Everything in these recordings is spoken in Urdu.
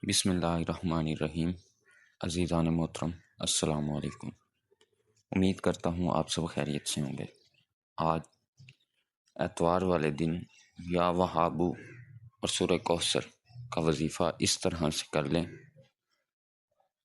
بسم اللہ الرحمن الرحیم۔ عزیزان محترم، السلام علیکم۔ امید کرتا ہوں آپ سب خیریت سے ہوں گے۔ آج اتوار والے دن یا وہابو اور سورہ کوثر کا وظیفہ اس طرح سے کر لیں،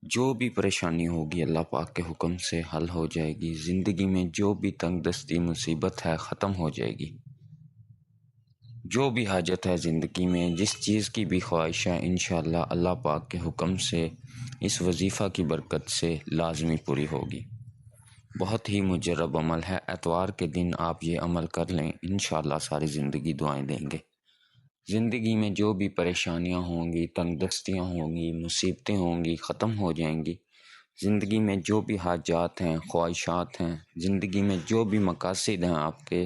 جو بھی پریشانی ہوگی اللہ پاک کے حکم سے حل ہو جائے گی۔ زندگی میں جو بھی تنگ دستی مصیبت ہے ختم ہو جائے گی۔ جو بھی حاجت ہے زندگی میں، جس چیز کی بھی خواہش ہے، انشاءاللہ اللہ پاک کے حکم سے اس وظیفہ کی برکت سے لازمی پوری ہوگی۔ بہت ہی مجرب عمل ہے۔ اتوار کے دن آپ یہ عمل کر لیں، انشاءاللہ ساری زندگی دعائیں دیں گے۔ زندگی میں جو بھی پریشانیاں ہوں گی، تنگ دستیاں ہوں گی، مصیبتیں ہوں گی، ختم ہو جائیں گی۔ زندگی میں جو بھی حاجات ہیں، خواہشات ہیں، زندگی میں جو بھی مقاصد ہیں آپ کے،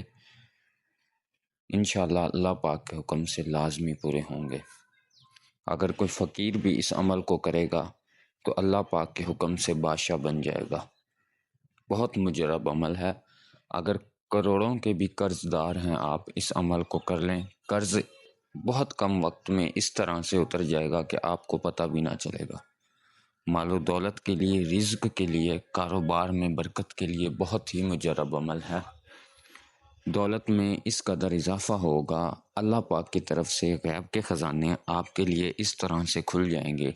انشاءاللہ اللہ پاک کے حکم سے لازمی پورے ہوں گے۔ اگر کوئی فقیر بھی اس عمل کو کرے گا تو اللہ پاک کے حکم سے بادشاہ بن جائے گا۔ بہت مجرب عمل ہے۔ اگر کروڑوں کے بھی قرض دار ہیں، آپ اس عمل کو کر لیں، قرض بہت کم وقت میں اس طرح سے اتر جائے گا کہ آپ کو پتہ بھی نہ چلے گا۔ مال و دولت کے لیے، رزق کے لیے، کاروبار میں برکت کے لیے بہت ہی مجرب عمل ہے۔ دولت میں اس قدر اضافہ ہوگا، اللہ پاک کی طرف سے غیب کے خزانے آپ کے لیے اس طرح سے کھل جائیں گے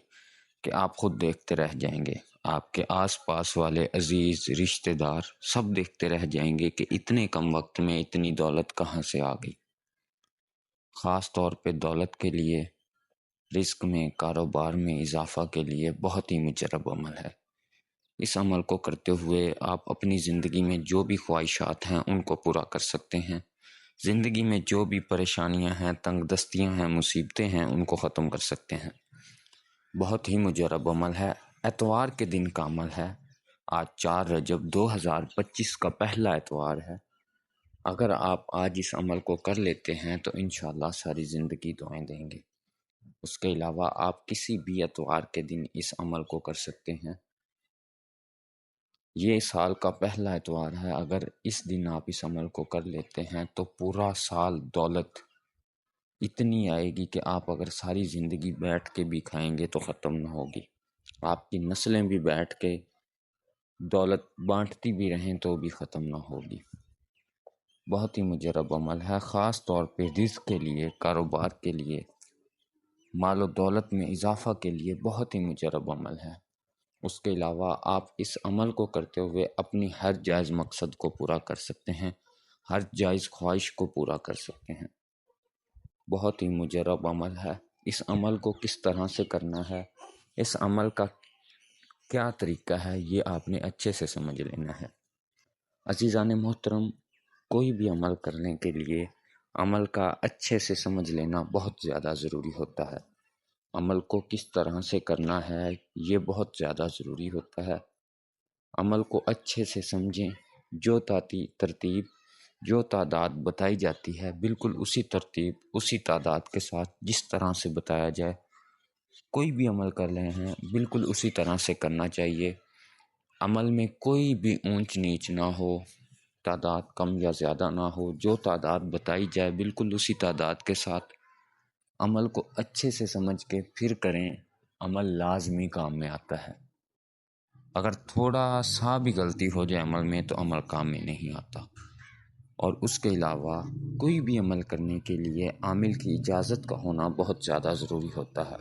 کہ آپ خود دیکھتے رہ جائیں گے۔ آپ کے آس پاس والے عزیز، رشتہ دار سب دیکھتے رہ جائیں گے کہ اتنے کم وقت میں اتنی دولت کہاں سے آ گئی۔ خاص طور پہ دولت کے لیے، رزق میں، کاروبار میں اضافہ کے لیے بہت ہی مجرب عمل ہے۔ اس عمل کو کرتے ہوئے آپ اپنی زندگی میں جو بھی خواہشات ہیں ان کو پورا کر سکتے ہیں۔ زندگی میں جو بھی پریشانیاں ہیں، تنگ دستیاں ہیں، مصیبتیں ہیں، ان کو ختم کر سکتے ہیں۔ بہت ہی مجرب عمل ہے۔ اتوار کے دن کا عمل ہے۔ آج 4 رجب 2025 کا پہلا اتوار ہے۔ اگر آپ آج اس عمل کو کر لیتے ہیں تو انشاءاللہ ساری زندگی دعائیں دیں گے۔ اس کے علاوہ آپ کسی بھی اتوار کے دن اس عمل کو کر سکتے ہیں۔ یہ سال کا پہلا اتوار ہے۔ اگر اس دن آپ اس عمل کو کر لیتے ہیں تو پورا سال دولت اتنی آئے گی کہ آپ اگر ساری زندگی بیٹھ کے بھی کھائیں گے تو ختم نہ ہوگی۔ آپ کی نسلیں بھی بیٹھ کے دولت بانٹتی بھی رہیں تو بھی ختم نہ ہوگی۔ بہت ہی مجرب عمل ہے۔ خاص طور پہ رزق کے لیے، کاروبار کے لیے، مال و دولت میں اضافہ کے لیے بہت ہی مجرب عمل ہے۔ اس کے علاوہ آپ اس عمل کو کرتے ہوئے اپنی ہر جائز مقصد کو پورا کر سکتے ہیں، ہر جائز خواہش کو پورا کر سکتے ہیں۔ بہت ہی مجرب عمل ہے۔ اس عمل کو کس طرح سے کرنا ہے، اس عمل کا کیا طریقہ ہے، یہ آپ نے اچھے سے سمجھ لینا ہے۔ عزیزان محترم، کوئی بھی عمل کرنے کے لیے عمل کا اچھے سے سمجھ لینا بہت زیادہ ضروری ہوتا ہے۔ عمل کو کس طرح سے کرنا ہے یہ بہت زیادہ ضروری ہوتا ہے۔ عمل کو اچھے سے سمجھیں۔ جو ترتیب، جو تعداد بتائی جاتی ہے، بالکل اسی ترتیب، اسی تعداد کے ساتھ جس طرح سے بتایا جائے، کوئی بھی عمل کر رہے ہیں بالکل اسی طرح سے کرنا چاہیے۔ عمل میں کوئی بھی اونچ نیچ نہ ہو، تعداد کم یا زیادہ نہ ہو، جو تعداد بتائی جائے بالکل اسی تعداد کے ساتھ عمل کو اچھے سے سمجھ کے پھر کریں۔ عمل لازمی کام میں آتا ہے۔ اگر تھوڑا سا بھی غلطی ہو جائے عمل میں تو عمل کام میں نہیں آتا۔ اور اس کے علاوہ کوئی بھی عمل کرنے کے لیے عامل کی اجازت کا ہونا بہت زیادہ ضروری ہوتا ہے۔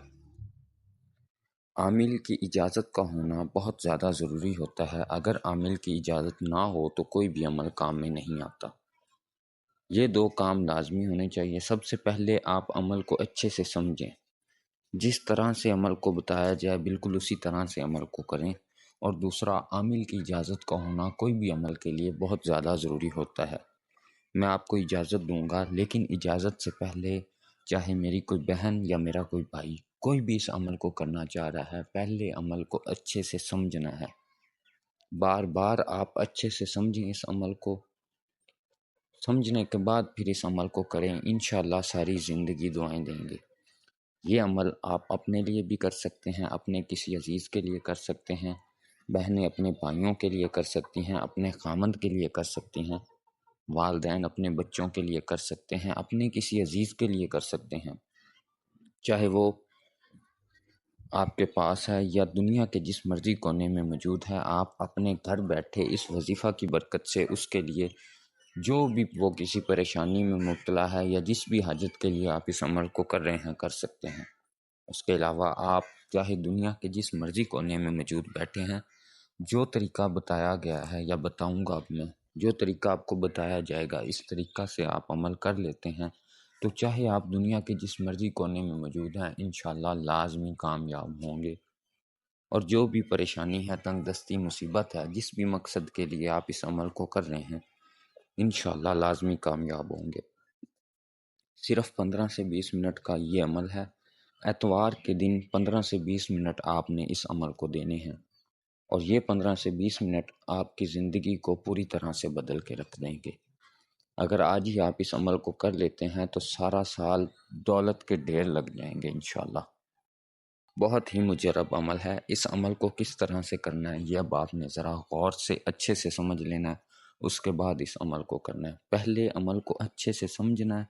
عامل کی اجازت کا ہونا بہت زیادہ ضروری ہوتا ہے۔ اگر عامل کی اجازت نہ ہو تو کوئی بھی عمل کام میں نہیں آتا۔ یہ 2 کام لازمی ہونے چاہیے۔ سب سے پہلے آپ عمل کو اچھے سے سمجھیں، جس طرح سے عمل کو بتایا جائے بالکل اسی طرح سے عمل کو کریں۔ اور دوسرا، عامل کی اجازت کا ہونا کوئی بھی عمل کے لیے بہت زیادہ ضروری ہوتا ہے۔ میں آپ کو اجازت دوں گا، لیکن اجازت سے پہلے چاہے میری کوئی بہن یا میرا کوئی بھائی کوئی بھی اس عمل کو کرنا چاہ رہا ہے، پہلے عمل کو اچھے سے سمجھنا ہے۔ بار بار آپ اچھے سے سمجھیں اس عمل کو، سمجھنے کے بعد پھر اس عمل کو کریں۔ انشاءاللہ ساری زندگی دعائیں دیں گے۔ یہ عمل آپ اپنے لیے بھی کر سکتے ہیں، اپنے کسی عزیز کے لیے کر سکتے ہیں، بہنیں اپنے بھائیوں کے لیے کر سکتی ہیں، اپنے خامند کے لیے کر سکتی ہیں، والدین اپنے بچوں کے لیے کر سکتے ہیں، اپنے کسی عزیز کے لیے کر سکتے ہیں، چاہے وہ آپ کے پاس ہے یا دنیا کے جس مرضی کونے میں موجود ہے، آپ اپنے گھر بیٹھے اس وظیفہ کی برکت سے اس کے لیے جو بھی وہ کسی پریشانی میں مبتلا ہے یا جس بھی حاجت کے لیے آپ اس عمل کو کر رہے ہیں کر سکتے ہیں۔ اس کے علاوہ آپ چاہے دنیا کے جس مرضی کونے میں موجود بیٹھے ہیں، جو طریقہ بتایا گیا ہے یا بتاؤں گا اب میں، جو طریقہ آپ کو بتایا جائے گا اس طریقہ سے آپ عمل کر لیتے ہیں تو چاہے آپ دنیا کے جس مرضی کونے میں موجود ہیں انشاءاللہ لازمی کامیاب ہوں گے۔ اور جو بھی پریشانی ہے، تنگ دستی، مصیبت ہے، جس بھی مقصد کے لیے آپ اس عمل کو کر رہے ہیں انشاءاللہ لازمی کامیاب ہوں گے۔ صرف 15 سے 20 منٹ کا یہ عمل ہے۔ اتوار کے دن 15 سے 20 منٹ آپ نے اس عمل کو دینے ہیں، اور یہ 15 سے 20 منٹ آپ کی زندگی کو پوری طرح سے بدل کے رکھ دیں گے۔ اگر آج ہی آپ اس عمل کو کر لیتے ہیں تو سارا سال دولت کے ڈھیر لگ جائیں گے انشاءاللہ۔ بہت ہی مجرب عمل ہے۔ اس عمل کو کس طرح سے کرنا ہے یہ اب آپ نے ذرا غور سے اچھے سے سمجھ لینا ہے، اس کے بعد اس عمل کو کرنا ہے۔ پہلے عمل کو اچھے سے سمجھنا ہے،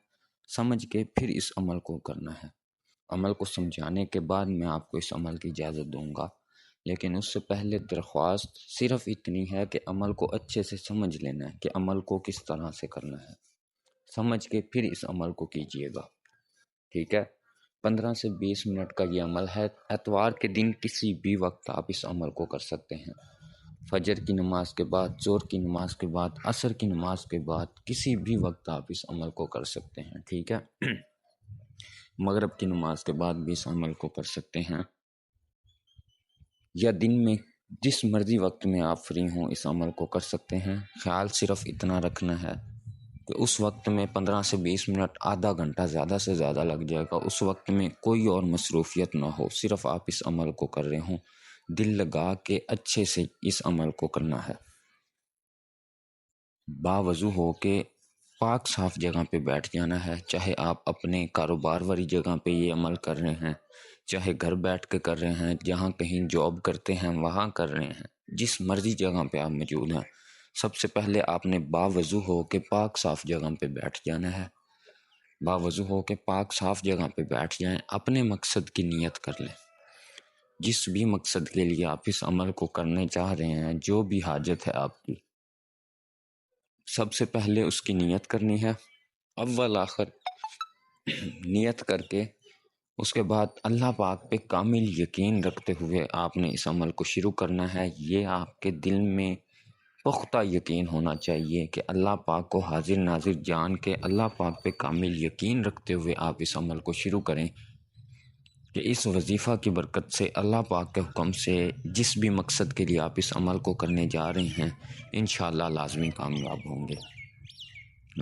سمجھ کے پھر اس عمل کو کرنا ہے۔ عمل کو سمجھانے کے بعد میں آپ کو اس عمل کی اجازت دوں گا، لیکن اس سے پہلے درخواست صرف اتنی ہے کہ عمل کو اچھے سے سمجھ لینا ہے کہ عمل کو کس طرح سے کرنا ہے، سمجھ کے پھر اس عمل کو کیجیے گا، ٹھیک ہے؟ 15 سے 20 منٹ کا یہ عمل ہے۔ اتوار کے دن کسی بھی وقت آپ اس عمل کو کر سکتے ہیں، فجر کی نماز کے بعد، ظہر کی نماز کے بعد، عصر کی نماز کے بعد، کسی بھی وقت آپ اس عمل کو کر سکتے ہیں، ٹھیک ہے؟ مغرب کی نماز کے بعد بھی اس عمل کو کر سکتے ہیں، یا دن میں جس مرضی وقت میں آپ فری ہوں اس عمل کو کر سکتے ہیں۔ خیال صرف اتنا رکھنا ہے کہ اس وقت میں 15 سے 20 منٹ، آدھا گھنٹہ زیادہ سے زیادہ لگ جائے گا، اس وقت میں کوئی اور مصروفیت نہ ہو، صرف آپ اس عمل کو کر رہے ہوں، دل لگا کے اچھے سے اس عمل کو کرنا ہے۔ باوضو ہو کے پاک صاف جگہ پہ بیٹھ جانا ہے، چاہے آپ اپنے کاروبار والی جگہ پہ یہ عمل کر رہے ہیں، چاہے گھر بیٹھ کے کر رہے ہیں، جہاں کہیں جاب کرتے ہیں وہاں کر رہے ہیں، جس مرضی جگہ پہ آپ موجود ہیں، سب سے پہلے آپ نے باوضو ہو کے پاک صاف جگہ پہ بیٹھ جانا ہے۔ باوضو ہو کے پاک صاف جگہ پہ بیٹھ جائیں، اپنے مقصد کی نیت کر لیں، جس بھی مقصد کے لیے آپ اس عمل کو کرنے چاہ رہے ہیں، جو بھی حاجت ہے آپ کی، سب سے پہلے اس کی نیت کرنی ہے، اول آخر نیت کر کے اس کے بعد اللہ پاک پہ کامل یقین رکھتے ہوئے آپ نے اس عمل کو شروع کرنا ہے۔ یہ آپ کے دل میں پختہ یقین ہونا چاہیے کہ اللہ پاک کو حاضر ناظر جان کے اللہ پاک پہ کامل یقین رکھتے ہوئے آپ اس عمل کو شروع کریں کہ اس وظیفہ کی برکت سے، اللہ پاک کے حکم سے، جس بھی مقصد کے لیے آپ اس عمل کو کرنے جا رہے ہیں انشاءاللہ لازمی کامیاب ہوں گے۔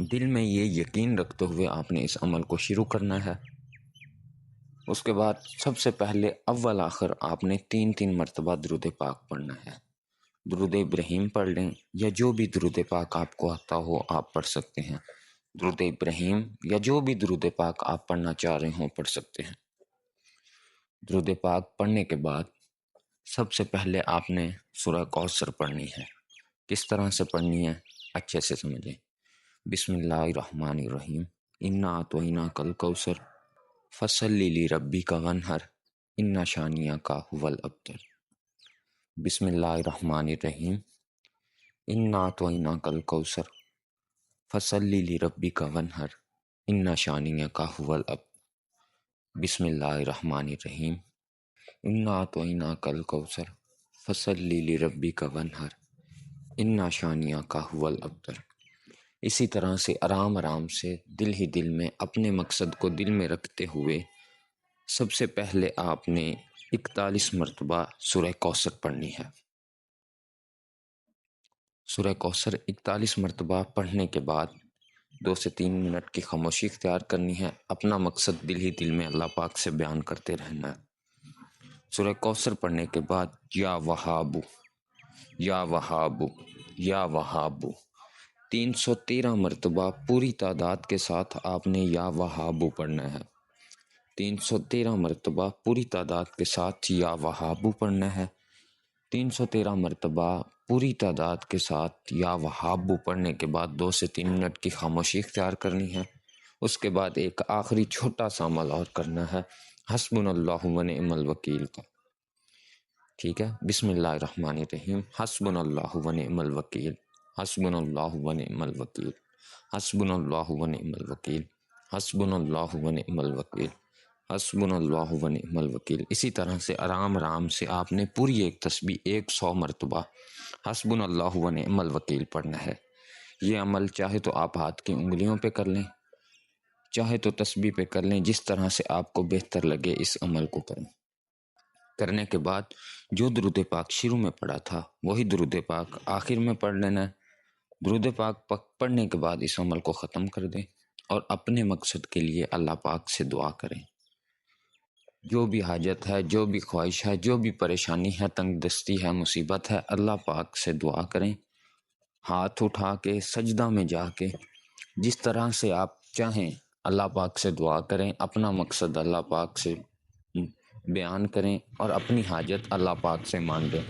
دل میں یہ یقین رکھتے ہوئے آپ نے اس عمل کو شروع کرنا ہے۔ اس کے بعد سب سے پہلے اول آخر آپ نے 3 مرتبہ درود پاک پڑھنا ہے۔ درود ابراہیم پڑھ لیں یا جو بھی درود پاک آپ کو آتا ہو آپ پڑھ سکتے ہیں۔ درود ابراہیم یا جو بھی درود پاک آپ پڑھنا چاہ رہے ہوں پڑھ سکتے ہیں۔ درود پاک پڑھنے کے بعد سب سے پہلے آپ نے سورہ کوثر پڑھنی ہے۔ کس طرح سے پڑھنی ہے اچھے سے سمجھیں۔ بسم اللہ الرحمن الرحیم، انا اعطیناک الکوثر فصلی لربک وانحر ان شانئک ھو الابتر۔ بسم اللہ الرحمن الرحیم، انا اعطیناک الکوثر فصلی لربک وانحر ان شانئک ھو الابتر۔ بسم اللہ الرحمن الرحیم، انا اعطیناک الکوثر فصلی لربک وانحر ان شانئک ھو الابتر۔ اسی طرح سے آرام آرام سے دل ہی دل میں اپنے مقصد کو دل میں رکھتے ہوئے سب سے پہلے آپ نے 41 مرتبہ سورہ کوثر پڑھنی ہے۔ سورہ کوثر 41 مرتبہ پڑھنے کے بعد 2 سے 3 منٹ کی خاموشی اختیار کرنی ہے، اپنا مقصد دل ہی دل میں اللہ پاک سے بیان کرتے رہنا ہے۔ سورہ کوثر پڑھنے کے بعد یا وہاب یا وہاب یا وہاب 313 مرتبہ پوری تعداد کے ساتھ آپ نے یا وہاب پڑھنا ہے۔ 313 مرتبہ پوری تعداد کے ساتھ یا وہاب پڑھنا ہے۔ 313 مرتبہ پوری تعداد کے ساتھ یا وہاب پڑھنے کے بعد 2 سے 3 منٹ کی خاموشی اختیار کرنی ہے۔ اس کے بعد ایک آخری چھوٹا سا عمل اور کرنا ہے۔ حسبنا اللہ و نعم الوکیل کا، ٹھیک ہے؟ بسم اللہ الرحمن الرحیم، حسبنا اللہ و نعم الوکیل، حسبنا اللہ و نعم الوکیل، حسبنا اللہ و نعم الوکیل، حسبنا اللہ و نعم الوکیل، حسبنا اللہ و نعم الوکیل۔ اسی طرح سے آرام آرام سے آپ نے پوری ایک تسبیح 100 مرتبہ حسبنا اللہ و نعم الوکیل پڑھنا ہے۔ یہ عمل چاہے تو آپ ہاتھ کی انگلیوں پہ کر لیں، چاہے تو تسبیح پہ کر لیں، جس طرح سے آپ کو بہتر لگے اس عمل کو کریں۔ کرنے کے بعد جو درود پاک شروع میں پڑھا تھا وہی درود پاک آخر میں پڑھ لینا ہے۔ درود پاک پڑھنے کے بعد اس عمل کو ختم کر دیں اور اپنے مقصد کے لیے اللہ پاک سے دعا کریں۔ جو بھی حاجت ہے، جو بھی خواہش ہے، جو بھی پریشانی ہے، تنگ دستی ہے، مصیبت ہے، اللہ پاک سے دعا کریں۔ ہاتھ اٹھا کے سجدہ میں جا کے جس طرح سے آپ چاہیں اللہ پاک سے دعا کریں، اپنا مقصد اللہ پاک سے بیان کریں اور اپنی حاجت اللہ پاک سے مانگیں۔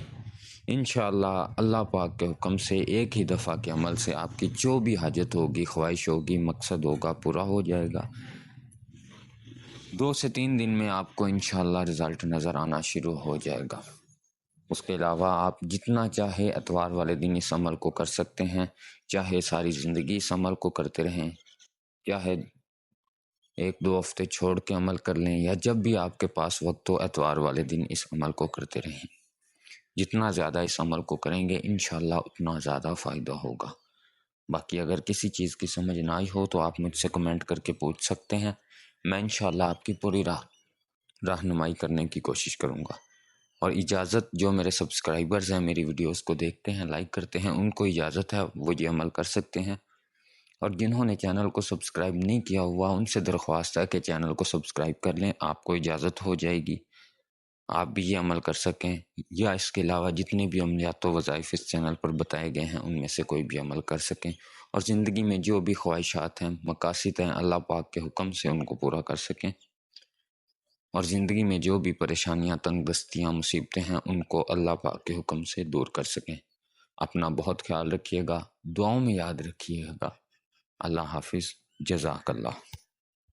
انشاءاللہ اللہ پاک کے حکم سے ایک ہی دفعہ کے عمل سے آپ کی جو بھی حاجت ہوگی، خواہش ہوگی، مقصد ہوگا، پورا ہو جائے گا۔ 2 سے 3 دن میں آپ کو انشاءاللہ رزلٹ نظر آنا شروع ہو جائے گا۔ اس کے علاوہ آپ جتنا چاہے اتوار والے دن اس عمل کو کر سکتے ہیں، چاہے ساری زندگی اس عمل کو کرتے رہیں، چاہے 1-2 ہفتے چھوڑ کے عمل کر لیں، یا جب بھی آپ کے پاس وقت ہو اتوار والے دن اس عمل کو کرتے رہیں۔ جتنا زیادہ اس عمل کو کریں گے انشاءاللہ اتنا زیادہ فائدہ ہوگا۔ باقی اگر کسی چیز کی سمجھ نہ آئی ہو تو آپ مجھ سے کمنٹ کر کے پوچھ سکتے ہیں، میں انشاءاللہ آپ کی پوری رہنمائی کرنے کی کوشش کروں گا۔ اور اجازت جو میرے سبسکرائبرز ہیں، میری ویڈیوز کو دیکھتے ہیں، لائک کرتے ہیں، ان کو اجازت ہے وہ یہ عمل کر سکتے ہیں۔ اور جنہوں نے چینل کو سبسکرائب نہیں کیا ہوا ان سے درخواست ہے کہ چینل کو سبسکرائب کر لیں، آپ کو اجازت ہو جائے گی، آپ بھی یہ عمل کر سکیں، یا اس کے علاوہ جتنے بھی عملیات و وظائف اس چینل پر بتائے گئے ہیں ان میں سے کوئی بھی عمل کر سکیں، اور زندگی میں جو بھی خواہشات ہیں، مقاصد ہیں، اللہ پاک کے حکم سے ان کو پورا کر سکیں، اور زندگی میں جو بھی پریشانیاں، تنگ دستیاں، مصیبتیں ہیں ان کو اللہ پاک کے حکم سے دور کر سکیں۔ اپنا بہت خیال رکھیے گا، دعاؤں میں یاد رکھیے گا۔ اللہ حافظ، جزاک اللہ۔